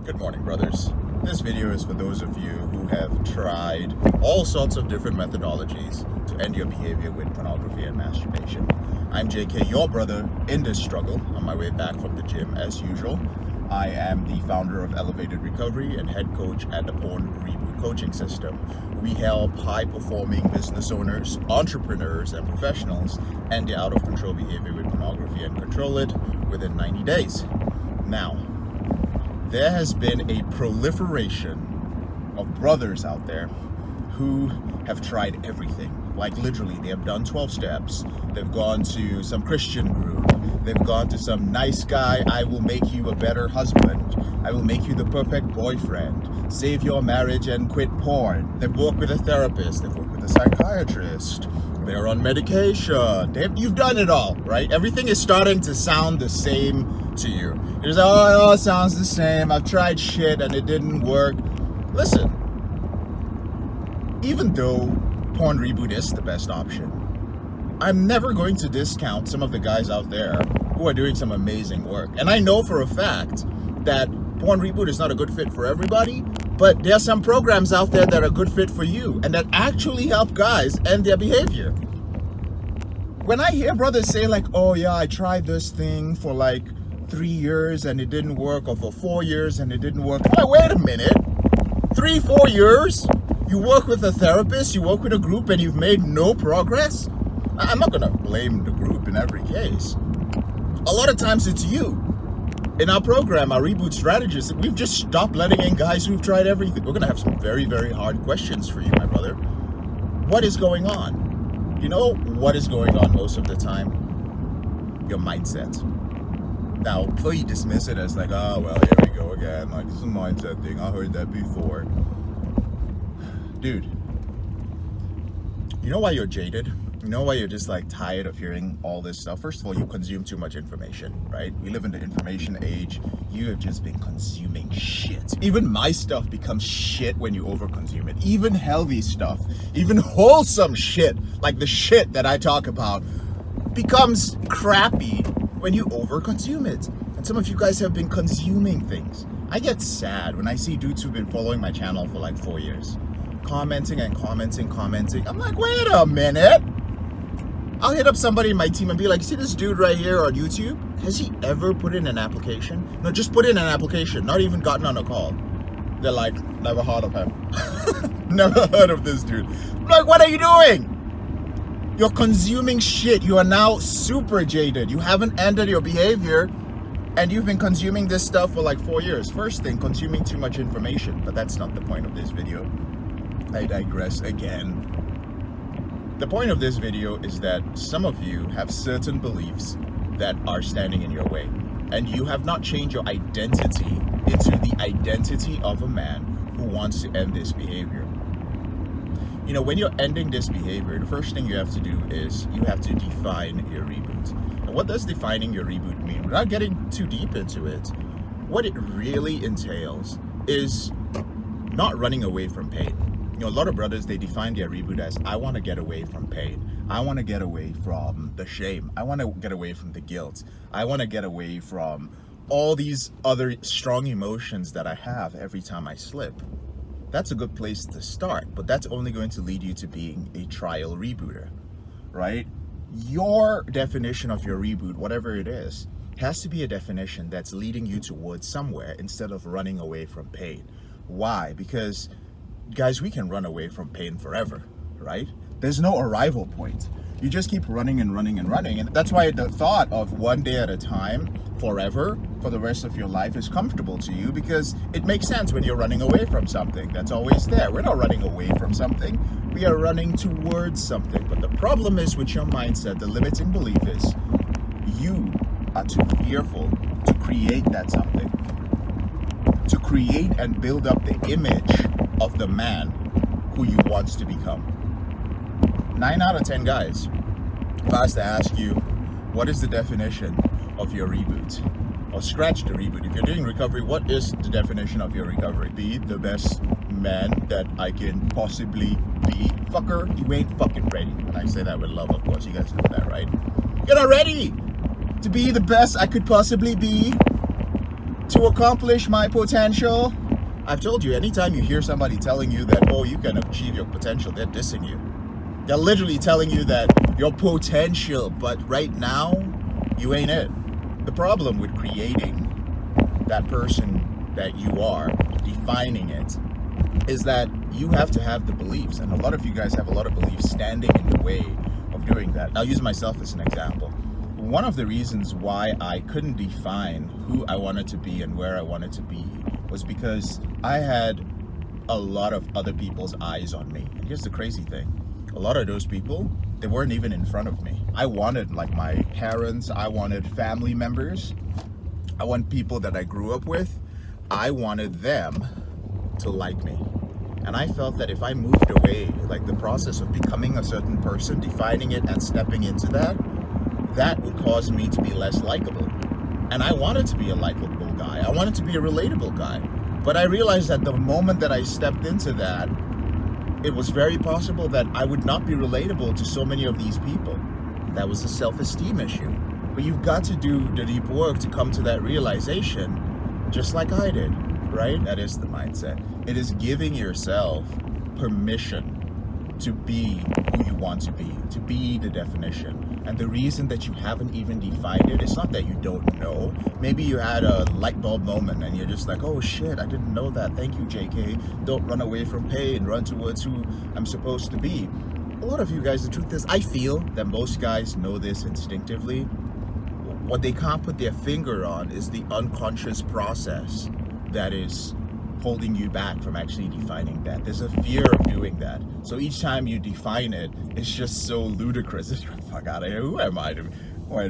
Good morning, brothers. This video is for those of you who have tried all sorts of different methodologies to end your behavior with pornography and masturbation. I'm JK, your brother in this struggle, on my way back from the gym as usual. I am the founder of Elevated Recovery and head coach at the Reboot coaching system. We help high-performing business owners, entrepreneurs, and professionals end their out-of-control behavior with pornography and control it within 90 days. Now, there has been a proliferation of brothers out there who have tried everything. Like literally, they have done 12 steps. They've gone to some Christian group. They've gone to some nice guy, I will make you a better husband. I will make you the perfect boyfriend. Save your marriage and quit porn. They've worked with a therapist. They've worked with a psychiatrist. They're on medication. You've done it all, right? Everything is starting to sound the same to you. You're just like, oh, it all sounds the same. I've tried shit and it didn't work. Listen, even though porn reboot is the best option, I'm never going to discount some of the guys out there who are doing some amazing work. And I know for a fact that porn reboot is not a good fit for everybody, but there are some programs out there that are a good fit for you and that actually help guys end their behavior. When I hear brothers say like, oh yeah, I tried this thing for like 3 years and it didn't work, or for 4 years and it didn't work. Oh, wait a minute, 3-4 years? You work with a therapist, you work with a group, and you've made no progress? I'm not gonna blame the group in every case. A lot of times it's you. In our program, our Reboot strategists, we've just stopped letting in guys who've tried everything. We're gonna have some very, very hard questions for you, my brother. What is going on? You know what is going on most of the time? Your mindset. Now, before you dismiss it as like, oh, well, here we go again. Like, this is a mindset thing. I heard that before. Dude, you know why you're jaded? You know why you're just like tired of hearing all this stuff? First of all, you consume too much information, right? We live in the information age. You have just been consuming shit. Even my stuff becomes shit when you overconsume it. Even healthy stuff, even wholesome shit, like the shit that I talk about, becomes crappy when you overconsume it. And some of you guys have been consuming things. I get sad when I see dudes who've been following my channel for like 4 years. Commenting and commenting. I'm like, wait a minute. I'll hit up somebody in my team and be like, see this dude right here on YouTube? Has he ever put in an application? No, just put in an application, not even gotten on a call. They're like, never heard of him. Never heard of this dude. I'm like, what are you doing? You're consuming shit. You are now super jaded. You haven't ended your behavior and you've been consuming this stuff for like 4 years. First thing, consuming too much information, but that's not the point of this video. I digress again. The point of this video is that some of you have certain beliefs that are standing in your way, and you have not changed your identity into the identity of a man who wants to end this behavior. You know, when you're ending this behavior, the first thing you have to do is you have to define your reboot. And what does defining your reboot mean? Without getting too deep into it, what it really entails is not running away from pain. You know, a lot of brothers, they define their reboot as, I want to get away from pain. I want to get away from the shame. I want to get away from the guilt. I want to get away from all these other strong emotions that I have every time I slip. That's a good place to start, but that's only going to lead you to being a trial rebooter, right? Your definition of your reboot, whatever it is, has to be a definition that's leading you towards somewhere instead of running away from pain. Why? Because guys, we can run away from pain forever, right? There's no arrival point. You just keep running and running and running. And that's why the thought of one day at a time, forever, for the rest of your life is comfortable to you, because it makes sense when you're running away from something that's always there. We're not running away from something. We are running towards something. But the problem is with your mindset, the limiting belief is you are too fearful to create that something, to create and build up the image of the man who you want to become. 9 out of 10 guys, if I was to ask you, what is the definition of your reboot? Or scratch the reboot. If you're doing recovery, what is the definition of your recovery? Be the best man that I can possibly be. Fucker, you ain't fucking ready. And I say that with love, of course. You guys know that, right? You're not ready to be the best I could possibly be. to accomplish my potential. I've told you, anytime you hear somebody telling you that, oh, you can achieve your potential, they're dissing you. They're literally telling you that your potential, but right now, you ain't it. The problem with creating that person that you are, defining it, is that you have to have the beliefs. And a lot of you guys have a lot of beliefs standing in the way of doing that. I'll use myself as an example. One of the reasons why I couldn't define who I wanted to be and where I wanted to be was because I had a lot of other people's eyes on me. And here's the crazy thing. A lot of those people, they weren't even in front of me. I wanted like my parents, I wanted family members, I want people that I grew up with, I wanted them to like me. And I felt that if I moved away, like the process of becoming a certain person, defining it and stepping into that, that would cause me to be less likable. And I wanted to be a likable guy. I wanted to be a relatable guy. But I realized that the moment that I stepped into that, it was very possible that I would not be relatable to so many of these people. That was a self-esteem issue. But you've got to do the deep work to come to that realization, just like I did, right? That is the mindset. It is giving yourself permission to be who you want to be the definition. And the reason that you haven't even defined it, it's not that you don't know. Maybe you had a light bulb moment and you're just like, oh shit, I didn't know that. Thank you, JK. Don't run away from pain, run towards who I'm supposed to be. A lot of you guys, the truth is, I feel that most guys know this instinctively. What they can't put their finger on is the unconscious process that is holding you back from actually defining that. There's a fear of doing that. So each time you define it, it's just so ludicrous. It's like, fuck out of here. Who am I to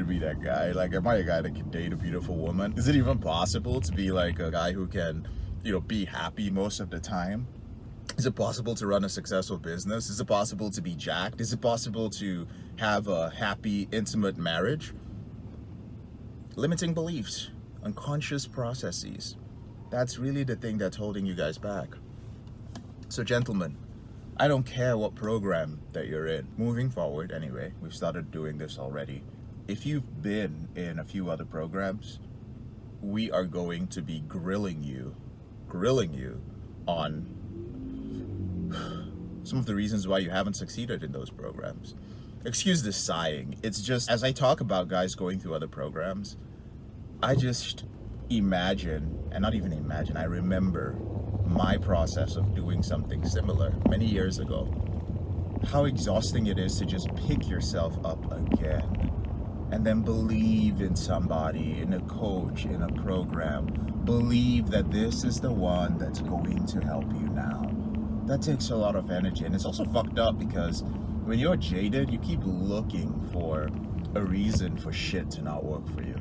be that guy? Like, am I a guy that can date a beautiful woman? Is it even possible to be like a guy who can, be happy most of the time? Is it possible to run a successful business? Is it possible to be jacked? Is it possible to have a happy, intimate marriage? Limiting beliefs, unconscious processes. That's really the thing that's holding you guys back. So gentlemen, I don't care what program that you're in. Moving forward, anyway, we've started doing this already. If you've been in a few other programs, we are going to be grilling you on some of the reasons why you haven't succeeded in those programs. Excuse the sighing. It's just, as I talk about guys going through other programs, I just imagine, and not even imagine, I remember my process of doing something similar many years ago. How exhausting it is to just pick yourself up again and then believe in somebody, in a coach, in a program. Believe that this is the one that's going to help you now. That takes a lot of energy, and it's also fucked up because when you're jaded, you keep looking for a reason for shit to not work for you.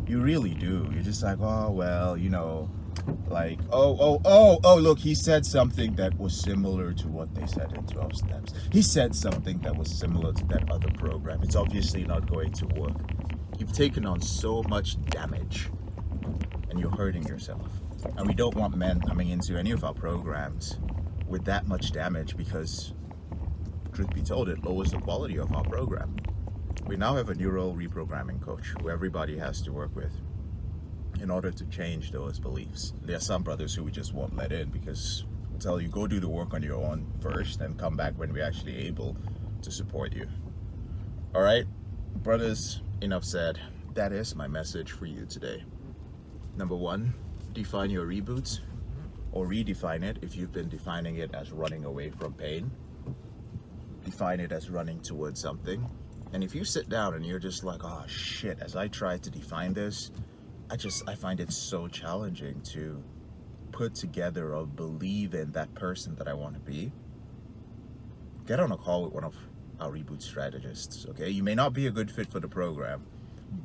You really do. You're just like, oh, well, like, look, he said something that was similar to what they said in 12 steps. He said something that was similar to that other program. It's obviously not going to work. You've taken on so much damage and you're hurting yourself. And we don't want men coming into any of our programs with that much damage because, truth be told, it lowers the quality of our program. We now have a neural reprogramming coach who everybody has to work with in order to change those beliefs. There are some brothers who we just won't let in because we'll tell you, go do the work on your own first and come back when we're actually able to support you. All right, brothers, enough said. That is my message for you today. Number one, define your reboots, or redefine it if you've been defining it as running away from pain. Define it as running towards something. And if you sit down and you're just like, oh shit, as I try to define this, I find it so challenging to put together or believe in that person that I want to be. Get on a call with one of our Reboot strategists, okay? You may not be a good fit for the program,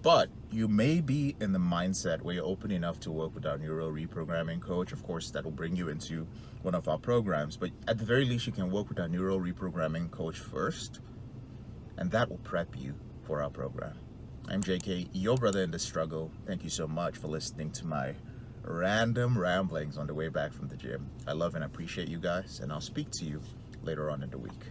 but you may be in the mindset where you're open enough to work with our neural reprogramming coach. Of course, that will bring you into one of our programs, but at the very least, you can work with our neural reprogramming coach first, and that will prep you for our program. I'm JK, your brother in the struggle. Thank you so much for listening to my random ramblings on the way back from the gym. I love and appreciate you guys, and I'll speak to you later on in the week.